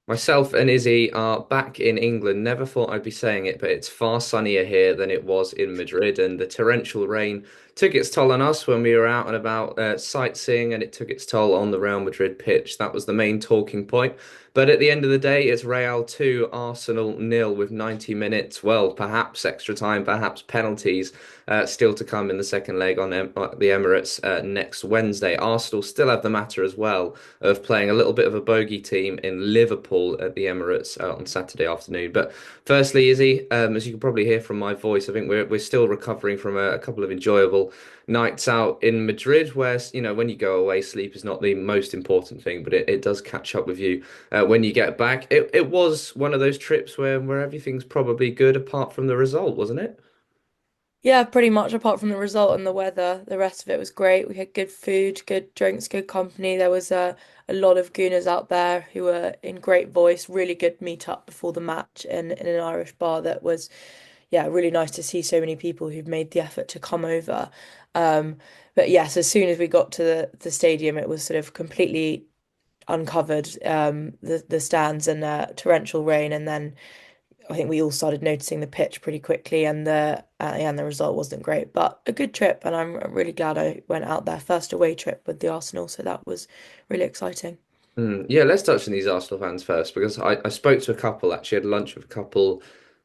Myself and Izzy are back in England. Never thought I'd be saying it, but it's far sunnier here than it was in Madrid, and the torrential rain took its toll on us when we were out and about sightseeing, and it took its toll on the Real Madrid pitch. That was the main talking point. But at the end of the day, it's Real 2, Arsenal nil with 90 minutes. Well, perhaps extra time, perhaps penalties still to come in the second leg on the Emirates next Wednesday. Arsenal still have the matter as well of playing a little bit of a bogey team in Liverpool at the Emirates on Saturday afternoon. But firstly, Izzy, as you can probably hear from my voice, I think we're still recovering from a couple of enjoyable nights out in Madrid, where when you go away, sleep is not the most important thing, but it does catch up with you when you get back. It was one of those trips where everything's probably good apart from the result, wasn't it? Yeah, pretty much apart from the result and the weather, the rest of it was great. We had good food, good drinks, good company. There was a lot of Gooners out there who were in great voice, really good meet up before the match in an Irish bar that was, yeah, really nice to see so many people who've made the effort to come over. Um, but yes, as soon as we got to the stadium, it was sort of completely uncovered, the stands and torrential rain, and then I think we all started noticing the pitch pretty quickly, and the result wasn't great, but a good trip, and I'm really glad I went out there. First away trip with the Arsenal, so that was really exciting. Yeah, let's touch on these Arsenal fans first because I spoke to a couple, actually had lunch with a couple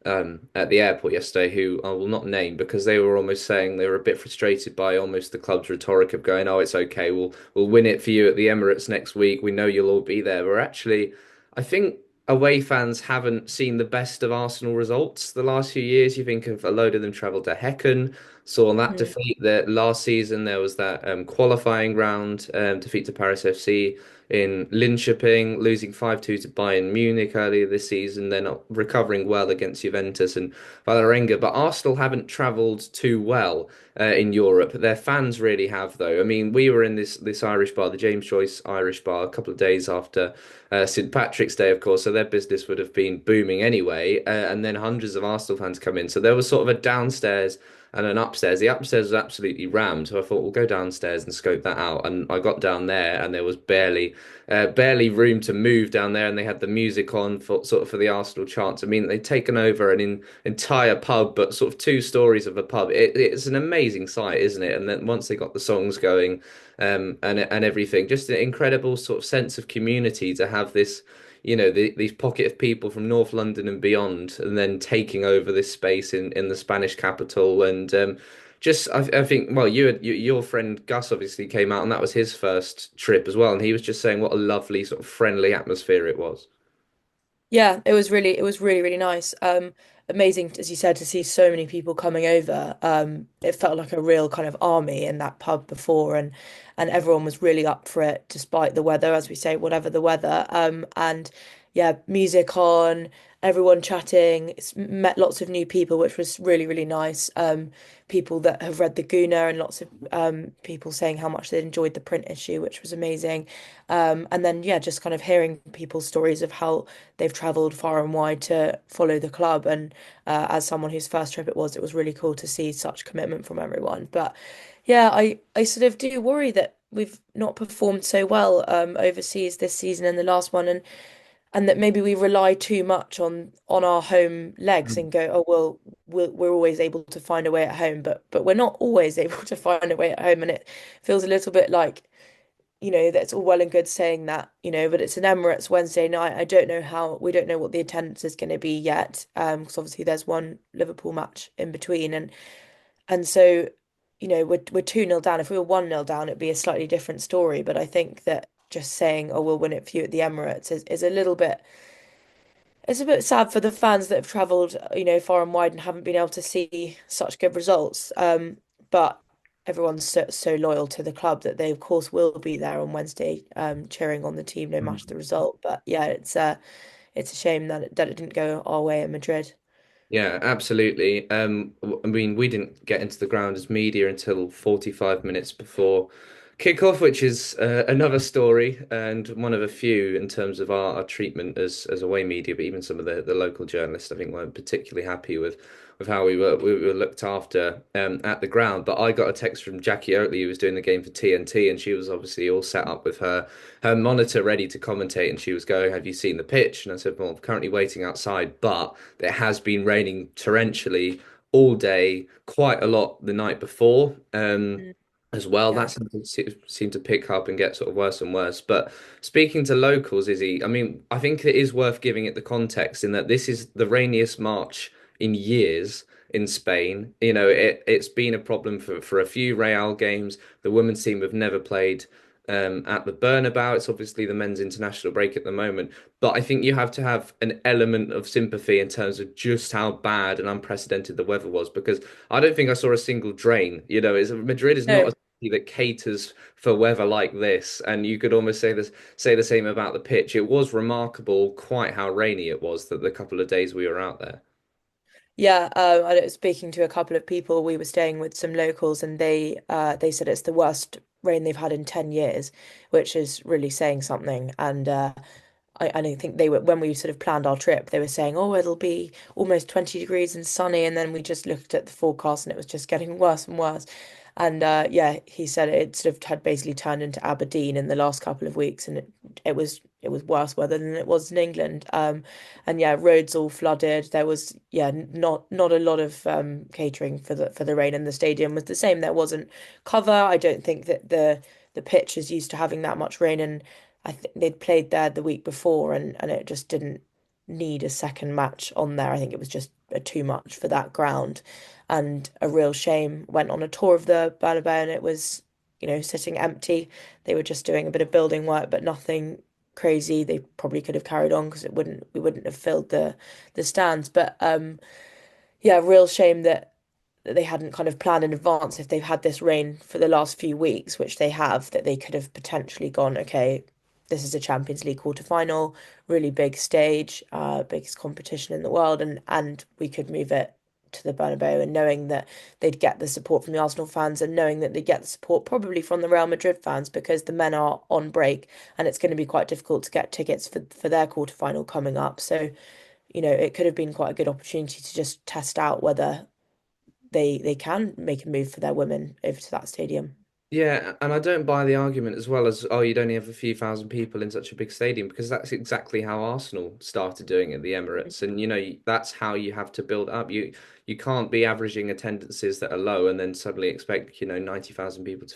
at the airport yesterday who I will not name because they were almost saying they were a bit frustrated by almost the club's rhetoric of going, "Oh, it's okay, we'll win it for you at the Emirates next week. We know you'll all be there." We're actually, I think away fans haven't seen the best of Arsenal results the last few years. You think of a load of them travelled to Hecken, saw that Mm. defeat that last season. There was that qualifying round defeat to Paris FC in Linköping, losing 5-2 to Bayern Munich earlier this season, then recovering well against Juventus and Vålerenga. But Arsenal haven't travelled too well in Europe. Their fans really have, though. I mean, we were in this Irish bar, the James Joyce Irish Bar, a couple of days after St. Patrick's Day, of course, so their business would have been booming anyway. And then hundreds of Arsenal fans come in. So there was sort of a downstairs and an upstairs. The upstairs was absolutely rammed, so I thought we'll go downstairs and scope that out. And I got down there, and there was barely room to move down there, and they had the music on for sort of for the Arsenal chants. I mean, they'd taken over entire pub, but sort of two stories of a pub. It's an amazing sight, isn't it? And then once they got the songs going, and everything, just an incredible sort of sense of community to have this. These pocket of people from North London and beyond, and then taking over this space in the Spanish capital, and I think, well, your friend Gus obviously came out, and that was his first trip as well, and he was just saying what a lovely sort of friendly atmosphere it was. Yeah, it was really, really nice. Amazing, as you said, to see so many people coming over. It felt like a real kind of army in that pub before, and everyone was really up for it, despite the weather, as we say, whatever the weather. And yeah, music on, everyone chatting. Met lots of new people, which was really, really nice. People that have read the Guna, and lots of people saying how much they enjoyed the print issue, which was amazing. And then yeah, just kind of hearing people's stories of how they've traveled far and wide to follow the club. And as someone whose first trip it was really cool to see such commitment from everyone. But yeah, I sort of do worry that we've not performed so well overseas this season and the last one, and that maybe we rely too much on our home legs and go, oh well, we're always able to find a way at home, but we're not always able to find a way at home, and it feels a little bit like, that's all well and good saying that, but it's an Emirates Wednesday night. We don't know what the attendance is going to be yet, because obviously there's one Liverpool match in between, and so, we're 2-0 down. If we were 1-0 down, it'd be a slightly different story. But I think that just saying, oh, we'll win it for you at the Emirates is a little bit, it's a bit sad for the fans that have travelled, far and wide and haven't been able to see such good results. But everyone's so loyal to the club that they, of course, will be there on Wednesday, cheering on the team no matter the result. But yeah, it's a shame that it didn't go our way in Madrid. Yeah, absolutely. I mean, we didn't get into the ground as media until 45 minutes before Kickoff, which is another story and one of a few in terms of our treatment as away media, but even some of the local journalists, I think, weren't particularly happy with how we were looked after at the ground. But I got a text from Jackie Oatley, who was doing the game for TNT, and she was obviously all set up with her monitor ready to commentate, and she was going, "Have you seen the pitch?" And I said, "Well, I'm currently waiting outside, but it has been raining torrentially all day, quite a lot the night before." Mm. As well. Yeah. That seemed to pick up and get sort of worse and worse. But speaking to locals, Izzy, I mean, I think it is worth giving it the context in that this is the rainiest March in years in Spain. You know, it's been a problem for a few Real games. The women's team have never played at the Bernabeu. It's obviously the men's international break at the moment. But I think you have to have an element of sympathy in terms of just how bad and unprecedented the weather was, because I don't think I saw a single drain. You know, Madrid is not No. a that caters for weather like this, and you could almost say the same about the pitch. It was remarkable quite how rainy it was that the couple of days we were out there. Yeah, I was speaking to a couple of people. We were staying with some locals, and they said it's the worst rain they've had in 10 years, which is really saying something. And I don't think they were when we sort of planned our trip, they were saying, "Oh, it'll be almost 20 degrees and sunny," and then we just looked at the forecast, and it was just getting worse and worse. And yeah, he said it sort of had basically turned into Aberdeen in the last couple of weeks, and it was worse weather than it was in England. And yeah, roads all flooded. There was yeah, not a lot of catering for the rain, and the stadium was the same. There wasn't cover. I don't think that the pitch is used to having that much rain, and I think they'd played there the week before, and it just didn't need a second match on there. I think it was just too much for that ground, and a real shame. Went on a tour of the Bernabeu, and it was, sitting empty. They were just doing a bit of building work, but nothing crazy. They probably could have carried on because it wouldn't we wouldn't have filled the stands. But yeah, real shame that they hadn't kind of planned in advance if they've had this rain for the last few weeks, which they have, that they could have potentially gone, okay, this is a Champions League quarterfinal, really big stage, biggest competition in the world, and we could move it to the Bernabeu, and knowing that they'd get the support from the Arsenal fans, and knowing that they'd get the support probably from the Real Madrid fans, because the men are on break and it's going to be quite difficult to get tickets for their quarterfinal coming up. So, it could have been quite a good opportunity to just test out whether they can make a move for their women over to that stadium. Yeah, and I don't buy the argument as well as, oh, you'd only have a few thousand people in such a big stadium, because that's exactly how Arsenal started doing it at the Emirates. And that's how you have to build up. You can't be averaging attendances that are low and then suddenly expect, 90,000 people to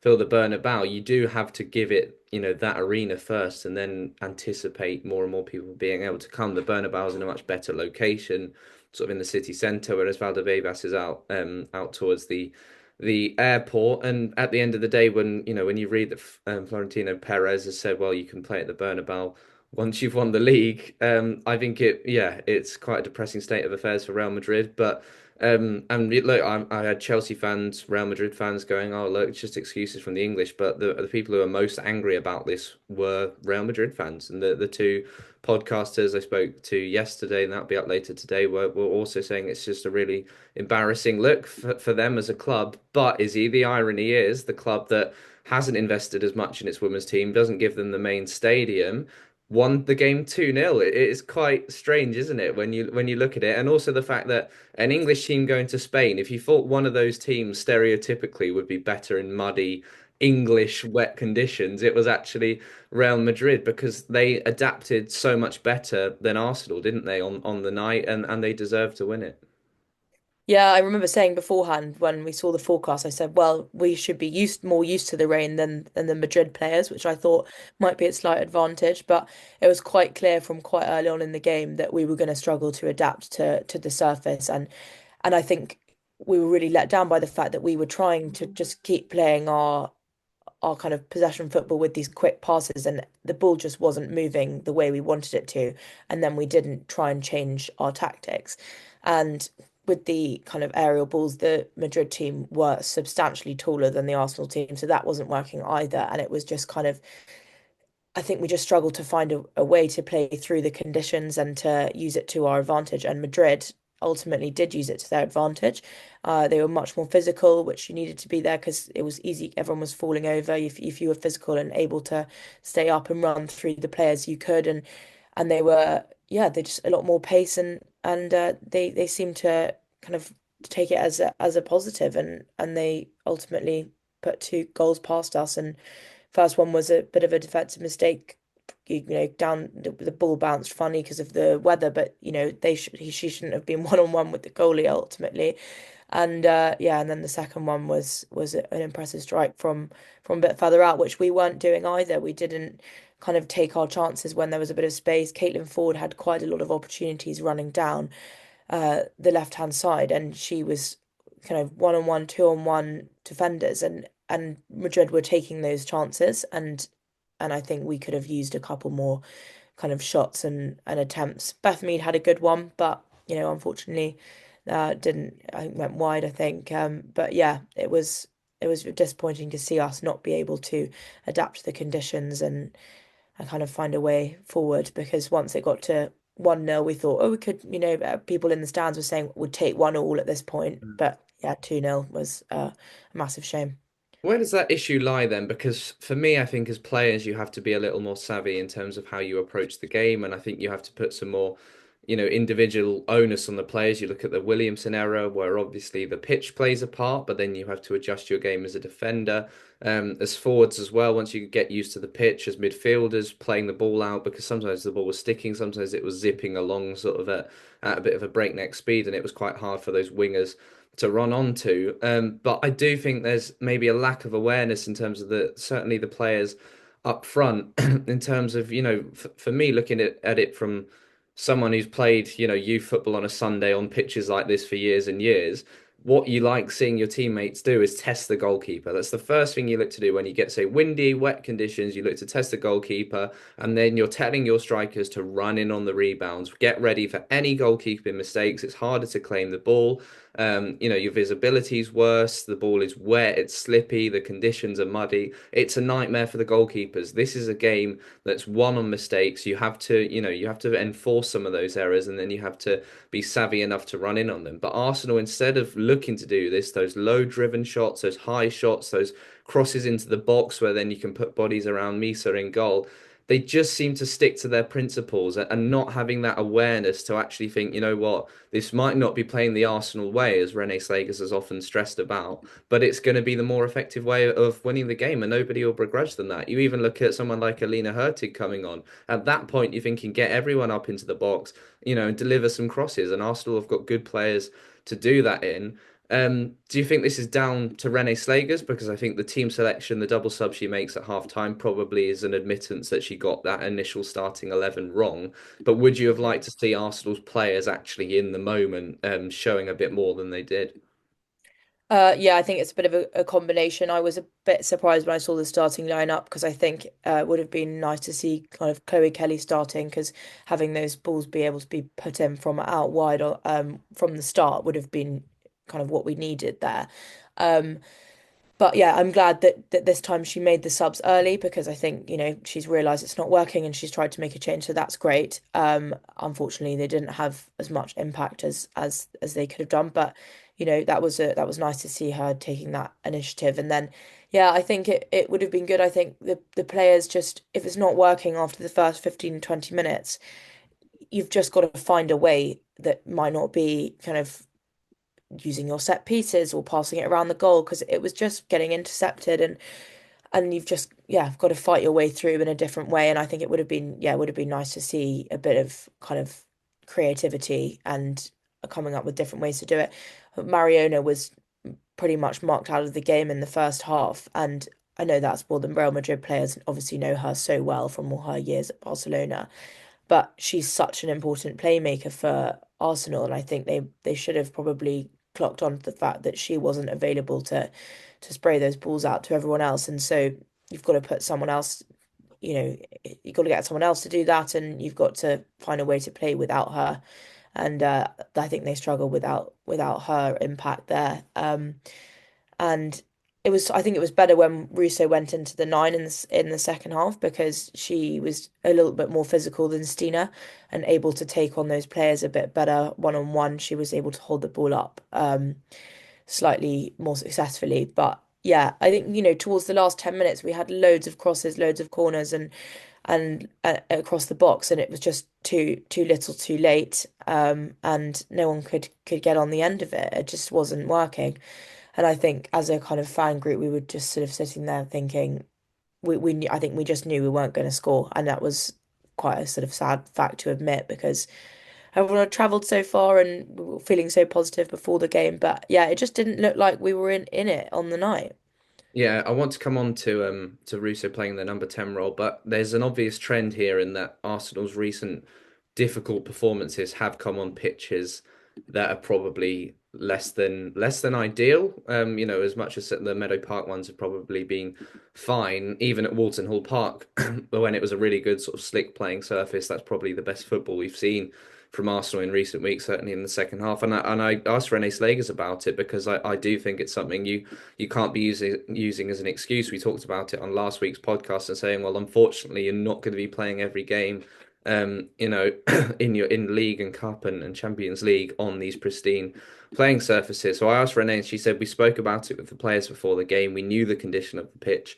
fill the Bernabeu. You do have to give it, that arena first, and then anticipate more and more people being able to come. The Bernabeu is in a much better location, sort of in the city centre, whereas Valdebebas is out towards the airport. And at the end of the day, when you read that Florentino Perez has said, well, you can play at the Bernabeu once you've won the league, I think it's quite a depressing state of affairs for Real Madrid. But and look, I had Chelsea fans, Real Madrid fans going, "Oh, look, it's just excuses from the English." But the people who are most angry about this were Real Madrid fans, and the two podcasters I spoke to yesterday, and that'll be up later today, were also saying it's just a really embarrassing look for them as a club. But the irony is the club that hasn't invested as much in its women's team, doesn't give them the main stadium, won the game 2-0. It is quite strange, isn't it, when you look at it? And also the fact that an English team going to Spain, if you thought one of those teams stereotypically would be better in muddy English wet conditions, it was actually Real Madrid, because they adapted so much better than Arsenal, didn't they, on the night, and they deserved to win it. Yeah, I remember saying beforehand when we saw the forecast, I said, well, we should be more used to the rain than the Madrid players, which I thought might be a slight advantage. But it was quite clear from quite early on in the game that we were going to struggle to adapt to the surface. And I think we were really let down by the fact that we were trying to just keep playing our kind of possession football with these quick passes, and the ball just wasn't moving the way we wanted it to. And then we didn't try and change our tactics. And with the kind of aerial balls, the Madrid team were substantially taller than the Arsenal team, so that wasn't working either. And it was just kind of, I think we just struggled to find a way to play through the conditions and to use it to our advantage. And Madrid, ultimately did use it to their advantage. They were much more physical, which you needed to be there because it was easy. Everyone was falling over. If you were physical and able to stay up and run through the players, you could. And they were, yeah, they just a lot more pace, and they seemed to kind of take it as a positive, and they ultimately put two goals past us. And first one was a bit of a defensive mistake, down the ball bounced funny because of the weather, but she shouldn't have been one on one with the goalie ultimately. And yeah, and then the second one was an impressive strike from a bit further out, which we weren't doing either. We didn't kind of take our chances when there was a bit of space. Caitlin Ford had quite a lot of opportunities running down the left hand side, and she was kind of one on one, two on one defenders, and Madrid were taking those chances, and I think we could have used a couple more kind of shots and attempts. Beth Mead had a good one, but unfortunately, didn't I think went wide, I think. But yeah, it was disappointing to see us not be able to adapt to the conditions and kind of find a way forward, because once it got to 1-0, we thought, oh, we could, people in the stands were saying would take 1-1 at this point, but yeah, 2-0 was a massive shame. Where does that issue lie then? Because for me, I think as players, you have to be a little more savvy in terms of how you approach the game. And I think you have to put some more, individual onus on the players. You look at the Williamson era, where obviously the pitch plays a part, but then you have to adjust your game as a defender. As forwards as well, once you get used to the pitch, as midfielders, playing the ball out, because sometimes the ball was sticking, sometimes it was zipping along sort of at a bit of a breakneck speed, and it was quite hard for those wingers to run onto. But I do think there's maybe a lack of awareness in terms of certainly the players up front in terms of, for me looking at it from someone who's played, youth football on a Sunday on pitches like this for years and years. What you like seeing your teammates do is test the goalkeeper. That's the first thing you look to do when you get, say, windy, wet conditions. You look to test the goalkeeper, and then you're telling your strikers to run in on the rebounds. Get ready for any goalkeeping mistakes. It's harder to claim the ball. Your visibility is worse. The ball is wet. It's slippy. The conditions are muddy. It's a nightmare for the goalkeepers. This is a game that's won on mistakes. You have to enforce some of those errors, and then you have to be savvy enough to run in on them. But Arsenal, instead of looking to do this, those low-driven shots, those high shots, those crosses into the box where then you can put bodies around Misa in goal, they just seem to stick to their principles and not having that awareness to actually think, you know what, this might not be playing the Arsenal way, as Rene Slagers has often stressed about, but it's going to be the more effective way of winning the game, and nobody will begrudge them that. You even look at someone like Alina Hurtig coming on. At that point, you're thinking, get everyone up into the box, and deliver some crosses, and Arsenal have got good players to do that in. Do you think this is down to Rene Slagers? Because I think the team selection, the double sub she makes at half time, probably is an admittance that she got that initial starting 11 wrong. But would you have liked to see Arsenal's players actually in the moment showing a bit more than they did? Yeah, I think it's a bit of a combination. I was a bit surprised when I saw the starting lineup, because I think it would have been nice to see kind of Chloe Kelly starting, because having those balls be able to be put in from out wide or from the start would have been kind of what we needed there. Um, but yeah, I'm glad that this time she made the subs early, because I think, she's realized it's not working and she's tried to make a change, so that's great. Unfortunately, they didn't have as much impact as they could have done, but that was nice to see her taking that initiative. And then yeah, I think it would have been good. I think the players, just if it's not working after the first 15 20 minutes, you've just got to find a way that might not be kind of using your set pieces or passing it around the goal, because it was just getting intercepted, and you've just, yeah, got to fight your way through in a different way. And I think it would have been nice to see a bit of kind of creativity and coming up with different ways to do it. Mariona was pretty much marked out of the game in the first half, and I know that's more than Real Madrid players obviously know her so well from all her years at Barcelona, but she's such an important playmaker for Arsenal, and I think they should have probably clocked on to the fact that she wasn't available to spray those balls out to everyone else. And so you've got to put someone else, you know, you've got to get someone else to do that, and you've got to find a way to play without her. And I think they struggle without her impact there. And I think it was better when Russo went into the nine in the second half because she was a little bit more physical than Stina and able to take on those players a bit better one on one. She was able to hold the ball up slightly more successfully. But yeah, I think, towards the last 10 minutes we had loads of crosses, loads of corners and across the box, and it was just too little too late. And no one could get on the end of it. It just wasn't working. And I think as a kind of fan group, we were just sort of sitting there thinking I think we just knew we weren't going to score, and that was quite a sort of sad fact to admit because everyone had travelled so far and we were feeling so positive before the game. But yeah, it just didn't look like we were in it on the night. Yeah, I want to come on to Russo playing the number 10 role, but there's an obvious trend here in that Arsenal's recent difficult performances have come on pitches that are probably less than ideal. As much as the Meadow Park ones have probably been fine, even at Walton Hall Park, but when it was a really good sort of slick playing surface, that's probably the best football we've seen from Arsenal in recent weeks, certainly in the second half. And I asked Renee Slagers about it because I do think it's something you can't be using as an excuse. We talked about it on last week's podcast and saying, well, unfortunately, you're not going to be playing every game, in league and cup and Champions League on these pristine playing surfaces. So I asked Renee, and she said we spoke about it with the players before the game. We knew the condition of the pitch.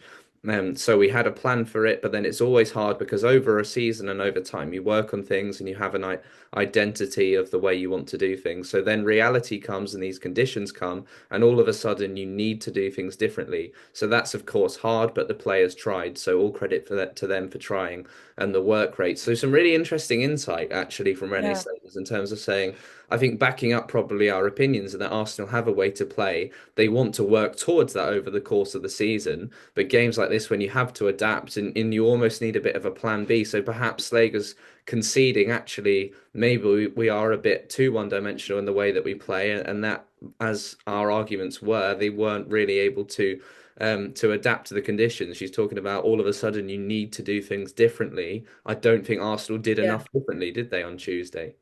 So we had a plan for it, but then it's always hard because over a season and over time you work on things and you have an identity of the way you want to do things. So then reality comes and these conditions come, and all of a sudden you need to do things differently. So that's of course hard, but the players tried. So all credit for that to them for trying and the work rate. So some really interesting insight actually from Renee Yeah. Slavers in terms of saying, I think backing up probably our opinions and that Arsenal have a way to play. They want to work towards that over the course of the season. But games like this, when you have to adapt and you almost need a bit of a plan B. So perhaps Slager's conceding actually maybe we are a bit too one-dimensional in the way that we play, and that, as our arguments were, they weren't really able to adapt to the conditions. She's talking about all of a sudden you need to do things differently. I don't think Arsenal did Yeah. enough differently, did they, on Tuesday?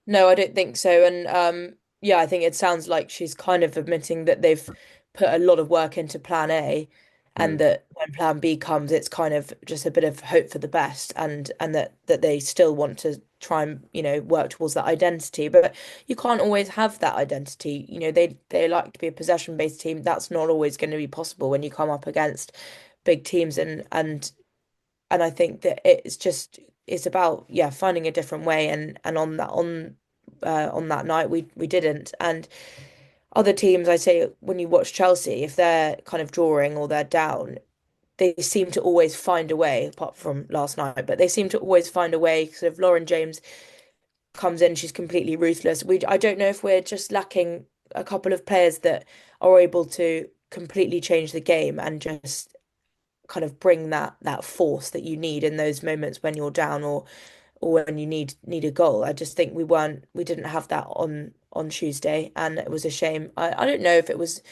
No, I don't think so. And yeah, I think it sounds like she's kind of admitting that they've put a lot of work into plan A and Mm, that when plan B comes, it's kind of just a bit of hope for the best and that they still want to try and, work towards that identity. But you can't always have that identity. They like to be a possession-based team. That's not always going to be possible when you come up against big teams and I think that it's about finding a different way and on that night we didn't. And other teams, I say, when you watch Chelsea, if they're kind of drawing or they're down, they seem to always find a way, apart from last night, but they seem to always find a way. Sort of Lauren James comes in, she's completely ruthless. I don't know if we're just lacking a couple of players that are able to completely change the game and just kind of bring that force that you need in those moments when you're down or when you need a goal. I just think we didn't have that on Tuesday, and it was a shame. I don't know if it was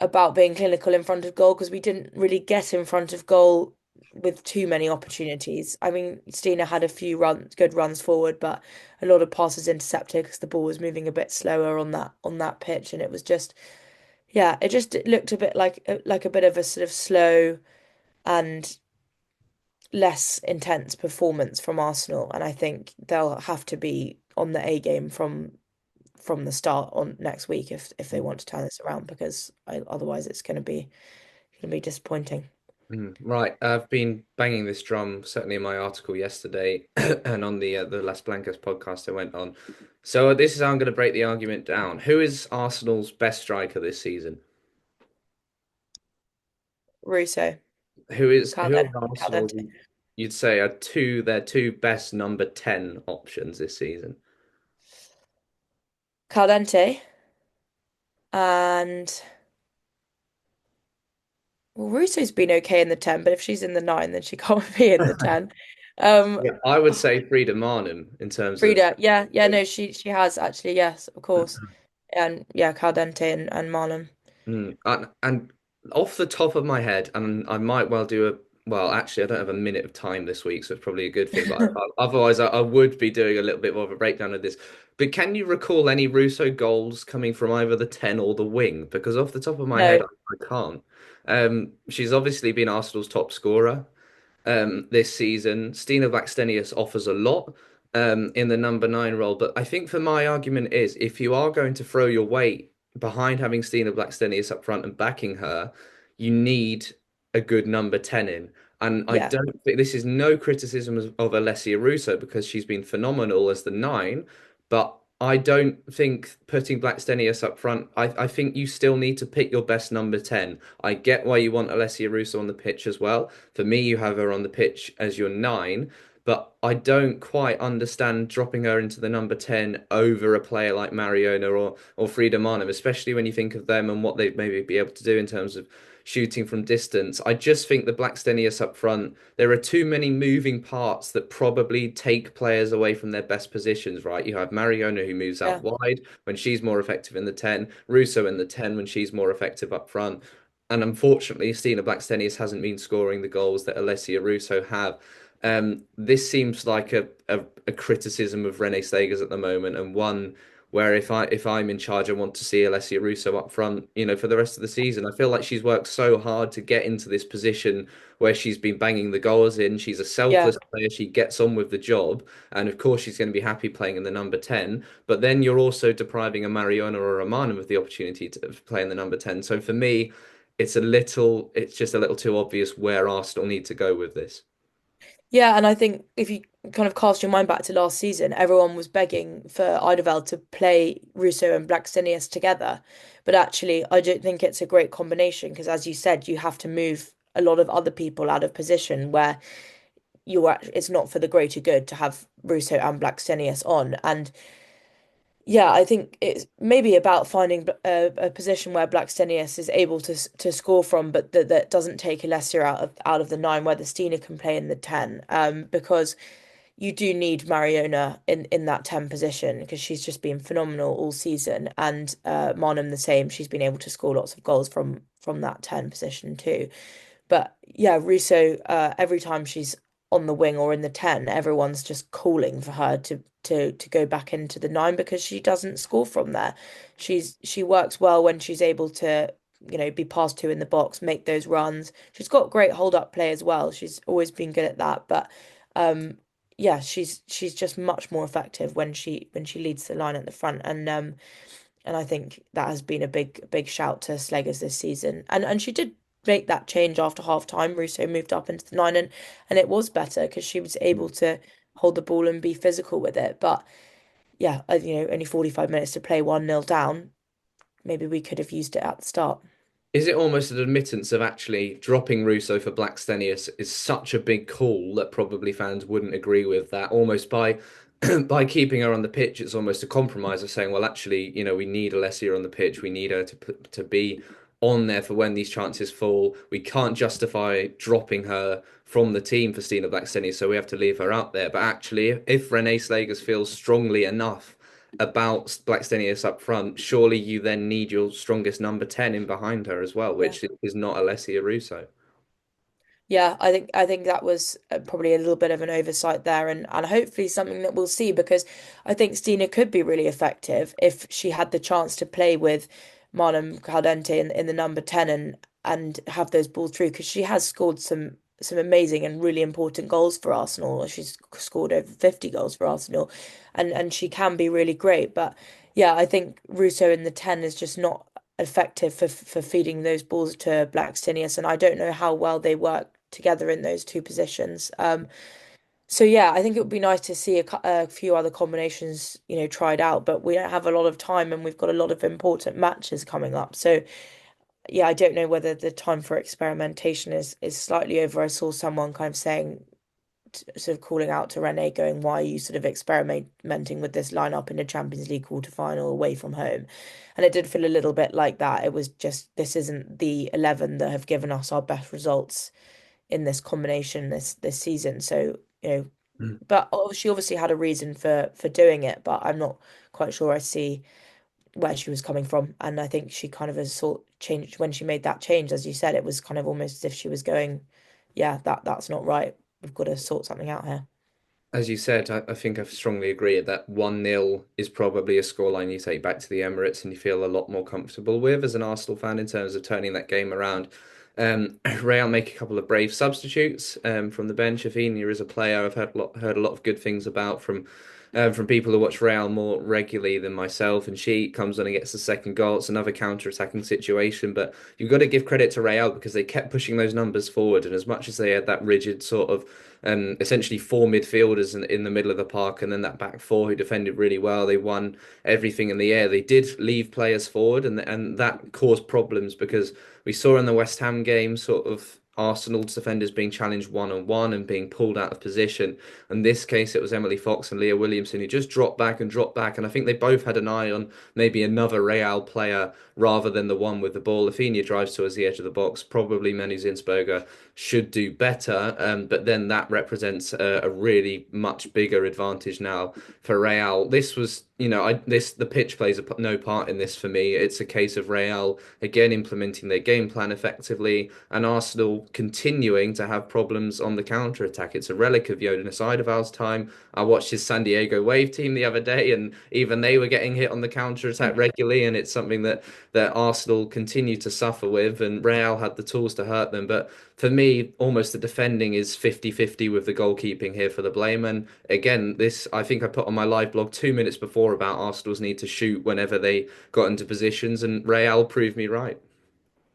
about being clinical in front of goal because we didn't really get in front of goal with too many opportunities. I mean, Stina had a few good runs forward, but a lot of passes intercepted because the ball was moving a bit slower on that pitch, and it was just it looked a bit like a bit of a sort of slow and less intense performance from Arsenal, and I think they'll have to be on the A game from the start on next week if they want to turn this around because otherwise it's going to be disappointing. Right, I've been banging this drum certainly in my article yesterday and on the Las Blancas podcast I went on. So this is how I'm going to break the argument down. Who is Arsenal's best striker this season? Russo, Who Caldente, of Arsenal Caldente, you'd say are their two best number 10 options this season? Caldente, and well, Russo's been okay in the 10, but if she's in the 9, then she can't be in the 10. Um, Yeah, I would say Frida Marnham in terms of Frida, yeah, no, she has actually, yes, of course, and yeah, Caldente and Marlon. and off the top of my head, and I might well do Well, actually, I don't have a minute of time this week, so it's probably a good thing. But otherwise, I would be doing a little bit more of a breakdown of this. But can you recall any Russo goals coming from either the 10 or the wing? Because off the top of my head, No, I can't. She's obviously been Arsenal's top scorer this season. Stina Blackstenius offers a lot in the number nine role, but I think for my argument is if you are going to throw your weight behind having Stina Blackstenius up front and backing her, you need a good number 10 in. And I yeah, don't think this is no criticism of Alessia Russo because she's been phenomenal as the nine, but I don't think putting Blackstenius up front, I think you still need to pick your best number 10. I get why you want Alessia Russo on the pitch as well. For me, you have her on the pitch as your nine, but I don't quite understand dropping her into the number 10 over a player like Mariona or Frida Manem, especially when you think of them and what they'd maybe be able to do in terms of shooting from distance. I just think the Blackstenius up front, there are too many moving parts that probably take players away from their best positions, right? You have Mariona who moves out yeah, wide when she's more effective in the 10, Russo in the 10 when she's more effective up front. And unfortunately, Stina Blackstenius hasn't been scoring the goals that Alessia Russo have. This seems like a criticism of Renee Slegers at the moment, and one where if I'm in charge, I want to see Alessia Russo up front, for the rest of the season. I feel like she's worked so hard to get into this position where she's been banging the goals in. She's a yeah. selfless player. She gets on with the job, and of course she's going to be happy playing in the number 10. But then you're also depriving a Mariona or a Manum of the opportunity to play in the number 10. So for me, it's just a little too obvious where Arsenal need to go with this. Yeah, and I think if you kind of cast your mind back to last season, everyone was begging for Isobel to play Russo and Blackstenius together. But actually, I don't think it's a great combination because, as you said, you have to move a lot of other people out of position where it's not for the greater good to have Russo and Blackstenius on. And yeah, I think it's maybe about finding a position where Blackstenius is able to score from, but that doesn't take Alessia out of the nine, where the Stina can play in the 10. Because you do need Mariona in that 10 position because she's just been phenomenal all season, and Marnham the same. She's been able to score lots of goals from that 10 position too. But yeah, Russo, every time she's on the wing or in the 10, everyone's just calling for her to go back into the 9 because she doesn't score from there. She works well when she's able to, be passed to in the box, make those runs. She's got great hold up play as well. She's always been good at that. But yeah, she's just much more effective when she leads the line at the front. And I think that has been a big shout to Slegers this season. And she did make that change after half time. Russo moved up into the 9, and it was better because she was able to hold the ball and be physical with it. But yeah, only 45 minutes to play 1-0 down. Maybe we could have used it at the start. Is it almost an admittance of actually dropping Russo for Blackstenius is such a big call that probably fans wouldn't agree with that almost by by keeping her on the pitch, it's almost a compromise of saying, well, actually, we need Alessia on the pitch. We need her to be on there for when these chances fall. We can't justify dropping her from the team for Stina Blackstenius, so we have to leave her out there. But actually, if Renee Slegers feels strongly enough about Blackstenius up front, surely you then need your strongest number 10 in behind her as well, Yeah. which is not Alessia Russo. Yeah, I think that was probably a little bit of an oversight there, and hopefully something that we'll see because I think Stina could be really effective if she had the chance to play with Marlon Caldente in the number 10 and have those balls through because she has scored some amazing and really important goals for Arsenal. She's scored over 50 goals for Arsenal, and she can be really great. But yeah, I think Russo in the 10 is just not effective for feeding those balls to Blackstenius, and I don't know how well they work together in those two positions. So yeah, I think it would be nice to see a few other combinations, tried out, but we don't have a lot of time and we've got a lot of important matches coming up. So yeah, I don't know whether the time for experimentation is slightly over. I saw someone kind of saying, sort of calling out to Renee, going, "Why are you sort of experimenting with this lineup in a Champions League quarter final away from home?" And it did feel a little bit like that. It was just this isn't the 11 that have given us our best results in this combination this season. So, Mm. but she obviously had a reason for doing it, but I'm not quite sure I see where she was coming from. And I think she kind of has sort changed when she made that change, as you said, it was kind of almost as if she was going, yeah, that's not right. We've got to sort something out here. As you said, I think I strongly agree that 1-0 is probably a scoreline you take back to the Emirates and you feel a lot more comfortable with as an Arsenal fan in terms of turning that game around. Real make a couple of brave substitutes from the bench. Afinha is a player I've heard a lot of good things about from people who watch Real more regularly than myself. And she comes on and gets the second goal. It's another counter-attacking situation, but you've got to give credit to Real because they kept pushing those numbers forward. And as much as they had that rigid sort of essentially four midfielders in the middle of the park and then that back four who defended really well. They won everything in the air. They did leave players forward and that caused problems because we saw in the West Ham game sort of Arsenal's defenders being challenged one-on-one and being pulled out of position. In this case, it was Emily Fox and Leah Williamson who just dropped back and dropped back. And I think they both had an eye on maybe another Real player rather than the one with the ball. Afinha drives towards the edge of the box. Probably Manu Zinsberger should do better. But then that represents a really much bigger advantage now for Real. This was, the pitch plays no part in this for me. It's a case of Real again implementing their game plan effectively, and Arsenal continuing to have problems on the counter attack. It's a relic of Jonas Eidevall's time. I watched his San Diego Wave team the other day, and even they were getting hit on the counter attack regularly. And it's something that Arsenal continue to suffer with, and Real had the tools to hurt them. But for me, almost the defending is 50-50 with the goalkeeping here for the blame. And again, this I think I put on my live blog 2 minutes before about Arsenal's need to shoot whenever they got into positions, and Real proved me right.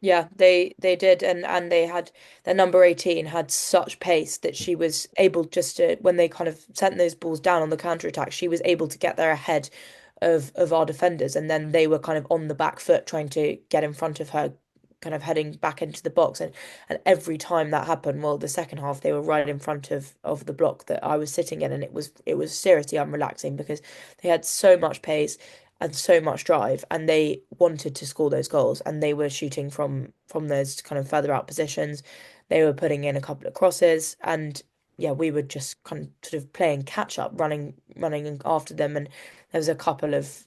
Yeah, they did, and they had their number 18 had such pace that she was able just to, when they kind of sent those balls down on the counter attack, she was able to get there ahead of our defenders, and then they were kind of on the back foot trying to get in front of her, kind of heading back into the box, and every time that happened, well, the second half they were right in front of the block that I was sitting in, and it was seriously unrelaxing because they had so much pace and so much drive, and they wanted to score those goals, and they were shooting from those kind of further out positions. They were putting in a couple of crosses, and yeah, we were just kind of sort of playing catch up, running after them, and there was a couple of.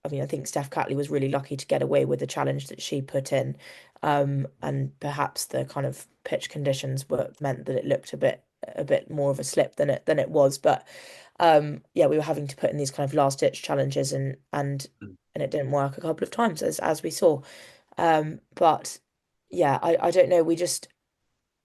I mean, I think Steph Catley was really lucky to get away with the challenge that she put in, and perhaps the kind of pitch conditions were meant that it looked a bit more of a slip than it was, but yeah, we were having to put in these kind of last ditch challenges, and it didn't work a couple of times as we saw. But yeah, I don't know.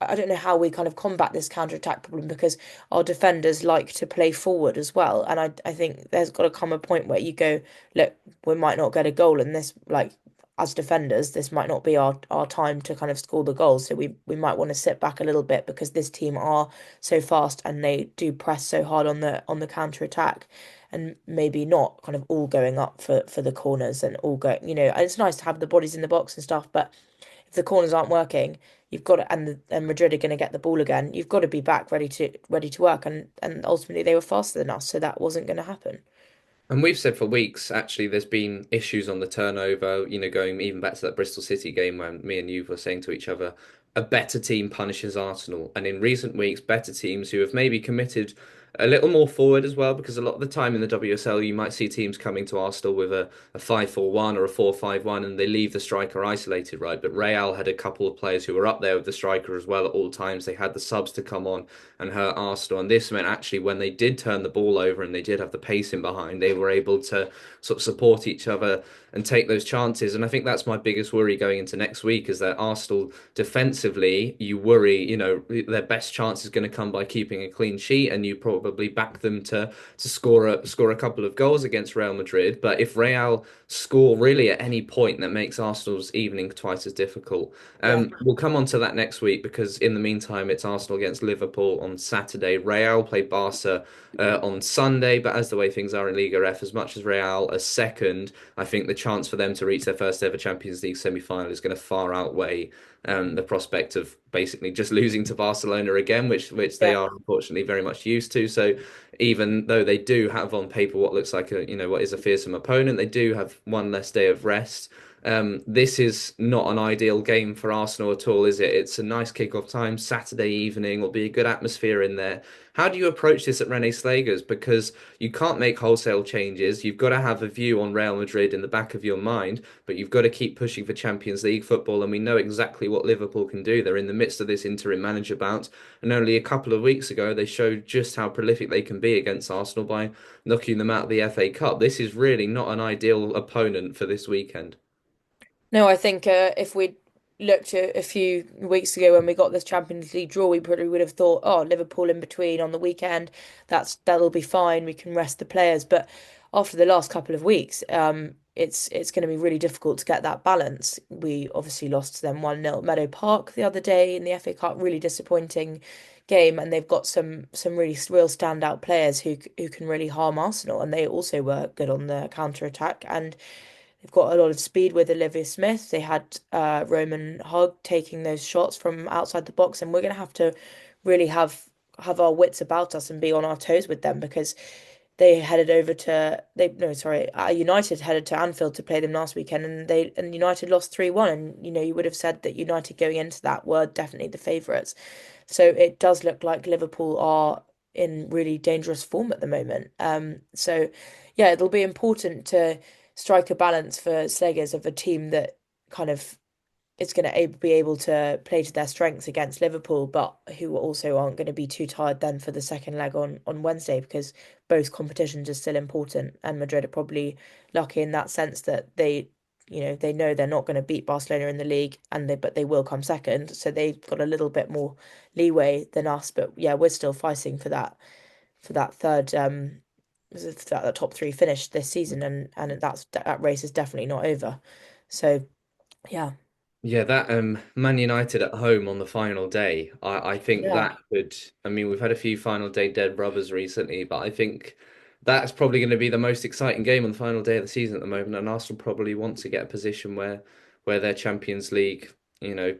I don't know how we kind of combat this counter-attack problem because our defenders like to play forward as well. And I think there's got to come a point where you go, look, we might not get a goal in this, like as defenders, this might not be our time to kind of score the goals. So we might want to sit back a little bit because this team are so fast and they do press so hard on the counter-attack. And maybe not kind of all going up for the corners and all going, and it's nice to have the bodies in the box and stuff, but if the corners aren't working, you've got to, and Madrid are going to get the ball again. You've got to be back ready to work, and ultimately they were faster than us, so that wasn't going to happen. And we've said for weeks, actually, there's been issues on the turnover, going even back to that Bristol City game when me and you were saying to each other, a better team punishes Arsenal. And in recent weeks, better teams who have maybe committed a little more forward as well, because a lot of the time in the WSL, you might see teams coming to Arsenal with a 5-4-1 or a 4-5-1, and they leave the striker isolated, right? But Real had a couple of players who were up there with the striker as well at all times. They had the subs to come on and hurt Arsenal. And this meant actually when they did turn the ball over and they did have the pace in behind, they were able to sort of support each other and take those chances. And I think that's my biggest worry going into next week is that Arsenal defensively, you worry, their best chance is going to come by keeping a clean sheet, and you probably back them to score a couple of goals against Real Madrid. But if Real score really at any point, that makes Arsenal's evening twice as difficult. Yeah, We'll come on to that next week because in the meantime, it's Arsenal against Liverpool on Saturday. Real play Barca on Sunday, but as the way things are in Liga F, as much as Real are second, I think the chance for them to reach their first ever Champions League semi-final is going to far outweigh the prospect of basically just losing to Barcelona again, which they yeah, are unfortunately very much used to. So even though they do have on paper what looks like what is a fearsome opponent, they do have one less day of rest. This is not an ideal game for Arsenal at all, is it? It's a nice kick-off time, Saturday evening, will be a good atmosphere in there. How do you approach this at Rene Slager's? Because you can't make wholesale changes. You've got to have a view on Real Madrid in the back of your mind, but you've got to keep pushing for Champions League football. And we know exactly what Liverpool can do. They're in the midst of this interim manager bout, and only a couple of weeks ago they showed just how prolific they can be against Arsenal by knocking them out of the FA Cup. This is really not an ideal opponent for this weekend. No, I think if we'd looked at a few weeks ago when we got this Champions League draw, we probably would have thought, oh, Liverpool in between on the weekend, that'll be fine. We can rest the players. But after the last couple of weeks, it's going to be really difficult to get that balance. We obviously lost to them 1-0 at Meadow Park the other day in the FA Cup, really disappointing game, and they've got some really real standout players who can really harm Arsenal, and they also were good on the counter attack and. They've got a lot of speed with Olivia Smith. They had Roman Hogg taking those shots from outside the box, and we're going to have to really have our wits about us and be on our toes with them because they headed over to they no sorry United headed to Anfield to play them last weekend, and United lost 3-1, and you would have said that United going into that were definitely the favourites. So it does look like Liverpool are in really dangerous form at the moment. So yeah, it'll be important to strike a balance for Slegers of a team that kind of is going to be able to play to their strengths against Liverpool, but who also aren't going to be too tired then for the second leg on Wednesday because both competitions are still important, and Madrid are probably lucky in that sense that they know they're not going to beat Barcelona in the league, but they will come second, so they've got a little bit more leeway than us. But yeah, we're still fighting for that third that top three finish this season, and that race is definitely not over. So yeah, Yeah, that Man United at home on the final day, I think yeah, that could, I mean, we've had a few final day dead rubbers recently, but I think that's probably going to be the most exciting game on the final day of the season at the moment, and Arsenal probably want to get a position where their Champions League,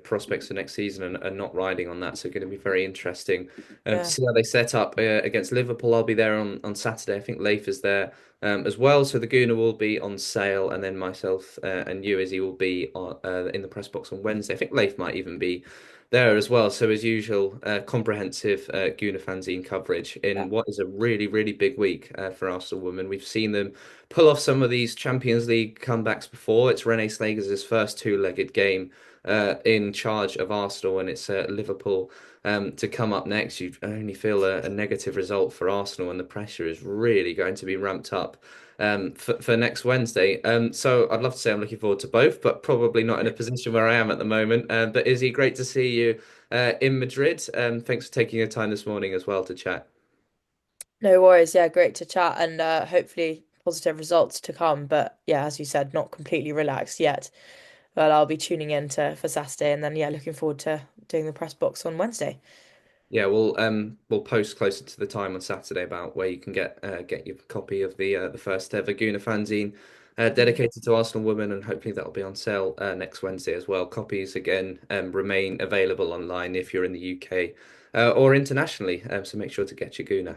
prospects for next season are not riding on that. So going to be very interesting to yeah, see how they set up against Liverpool. I'll be there on Saturday. I think Leif is there as well. So the Guna will be on sale, and then myself and you, Izzy, will be in the press box on Wednesday. I think Leif might even be there as well. So as usual, comprehensive Guna fanzine coverage yeah, in what is a really, really big week for Arsenal women. We've seen them pull off some of these Champions League comebacks before. It's Rene Slager's first two-legged game in charge of Arsenal, and it's Liverpool to come up next. You only feel a negative result for Arsenal, and the pressure is really going to be ramped up for next Wednesday. So I'd love to say I'm looking forward to both, but probably not in a position where I am at the moment. But Izzy, great to see you in Madrid. Thanks for taking your time this morning as well to chat. no worries. Yeah, great to chat, and hopefully positive results to come. But yeah, as you said, not completely relaxed yet. But I'll be tuning in to for Saturday, and then yeah, looking forward to doing the press box on Wednesday. Yeah, we'll post closer to the time on Saturday about where you can get your copy of the first ever Guna fanzine dedicated to Arsenal women, and hopefully that'll be on sale next Wednesday as well. Copies again remain available online if you're in the UK or internationally, so make sure to get your Guna.